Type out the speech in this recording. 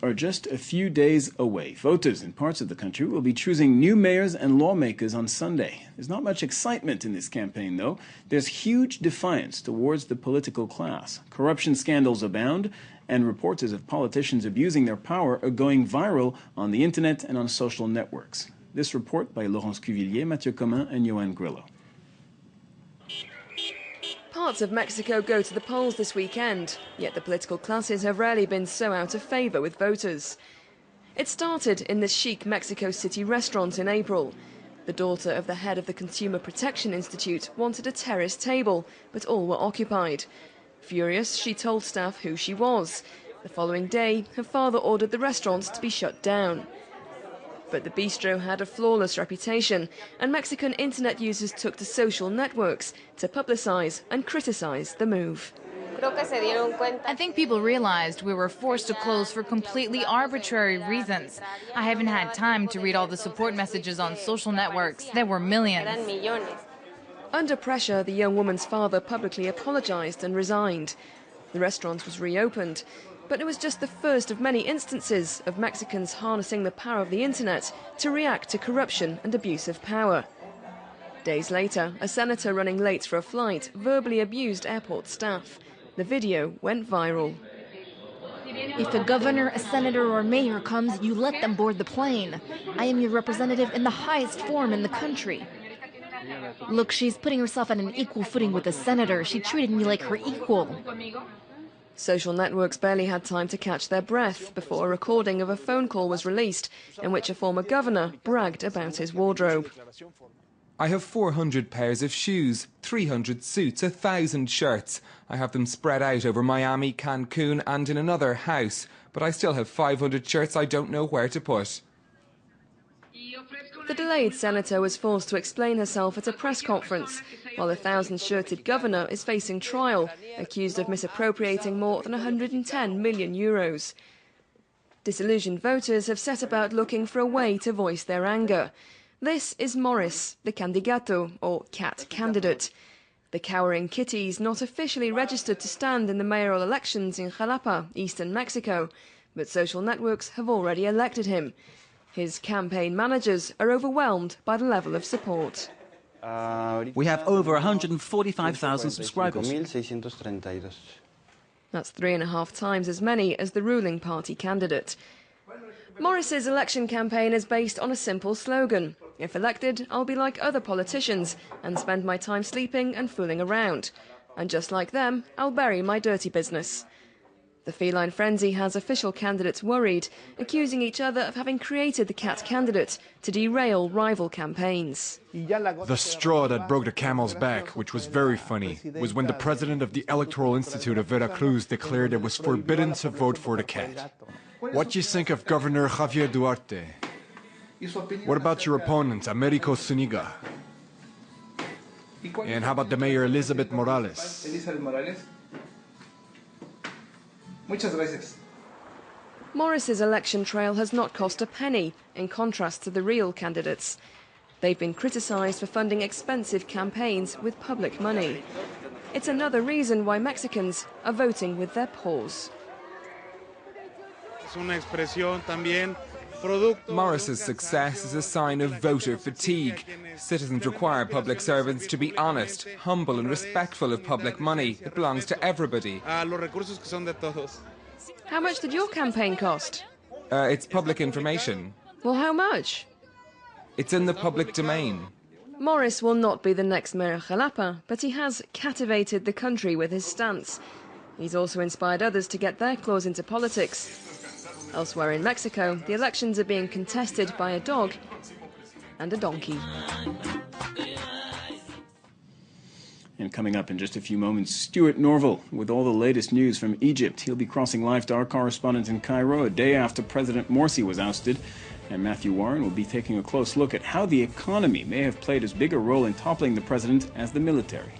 Are just a few days away. Voters in parts of the country will be choosing new mayors and lawmakers on Sunday. There's not much excitement in this campaign, though. There's huge defiance towards the political class. Corruption scandals abound, and reports of politicians abusing their power are going viral on the internet and on social networks. This report by Laurence Cuvillier, Mathieu Comin, and Johan Grillo. Parts of Mexico go to the polls this weekend, yet the political classes have rarely been so out of favour with voters. It started in this chic Mexico City restaurant in April. The daughter of the head of the Consumer Protection Institute wanted a terrace table, but all were occupied. Furious, she told staff who she was. The following day, her father ordered the restaurant to be shut down. But the bistro had a flawless reputation, and Mexican internet users took to social networks to publicise and criticise the move. I think people realized we were forced to close for completely arbitrary reasons. I haven't had time to read all the support messages on social networks. There were millions. Under pressure, the young woman's father publicly apologised and resigned. The restaurant was reopened. But it was just the first of many instances of Mexicans harnessing the power of the internet to react to corruption and abuse of power. Days later, a senator running late for a flight verbally abused airport staff. The video went viral. If a governor, a senator or mayor comes, you let them board the plane. I am your representative in the highest form in the country. Look, she's putting herself on an equal footing with the senator. She treated me like her equal. Social networks barely had time to catch their breath before a recording of a phone call was released in which a former governor bragged about his wardrobe. I have 400 pairs of shoes, 300 suits, 1,000 shirts. I have them spread out over Miami, Cancun and in another house, but I still have 500 shirts I don't know where to put. The delayed senator was forced to explain herself at a press conference, while the 1,000-shirted governor is facing trial, accused of misappropriating more than 110 million euros. Disillusioned voters have set about looking for a way to voice their anger. This is Morris, the Candigato, or cat candidate. The cowering kitty is not officially registered to stand in the mayoral elections in Xalapa, eastern Mexico, but social networks have already elected him. His campaign managers are overwhelmed by the level of support. We have over 145,000 subscribers. That's 3.5 times as many as the ruling party candidate. Morris's election campaign is based on a simple slogan: if elected, I'll be like other politicians and spend my time sleeping and fooling around. And just like them, I'll bury my dirty business. The feline frenzy has official candidates worried, accusing each other of having created the cat candidate to derail rival campaigns. The straw that broke the camel's back, which was very funny, was when the president of the Electoral Institute of Veracruz declared it was forbidden to vote for the cat. What do you think of Governor Javier Duarte? What about your opponent, Americo Zuniga? And how about the mayor, Elizabeth Morales? Morris's election trail has not cost a penny, in contrast to the real candidates. They've been criticised for funding expensive campaigns with public money. It's another reason why Mexicans are voting with their paws. Morris's success is a sign of voter fatigue. Citizens require public servants to be honest, humble and respectful of public money. It belongs to everybody. How much did your campaign cost? It's public information. Well, how much? It's in the public domain. Morris will not be the next mayor of Xalapa, but he has captivated the country with his stance. He's also inspired others to get their claws into politics. Elsewhere in Mexico, the elections are being contested by a dog and a donkey. And coming up in just a few moments, Stuart Norval with all the latest news from Egypt. He'll be crossing live to our correspondent in Cairo a day after President Morsi was ousted. And Matthew Warren will be taking a close look at how the economy may have played as big a role in toppling the president as the military.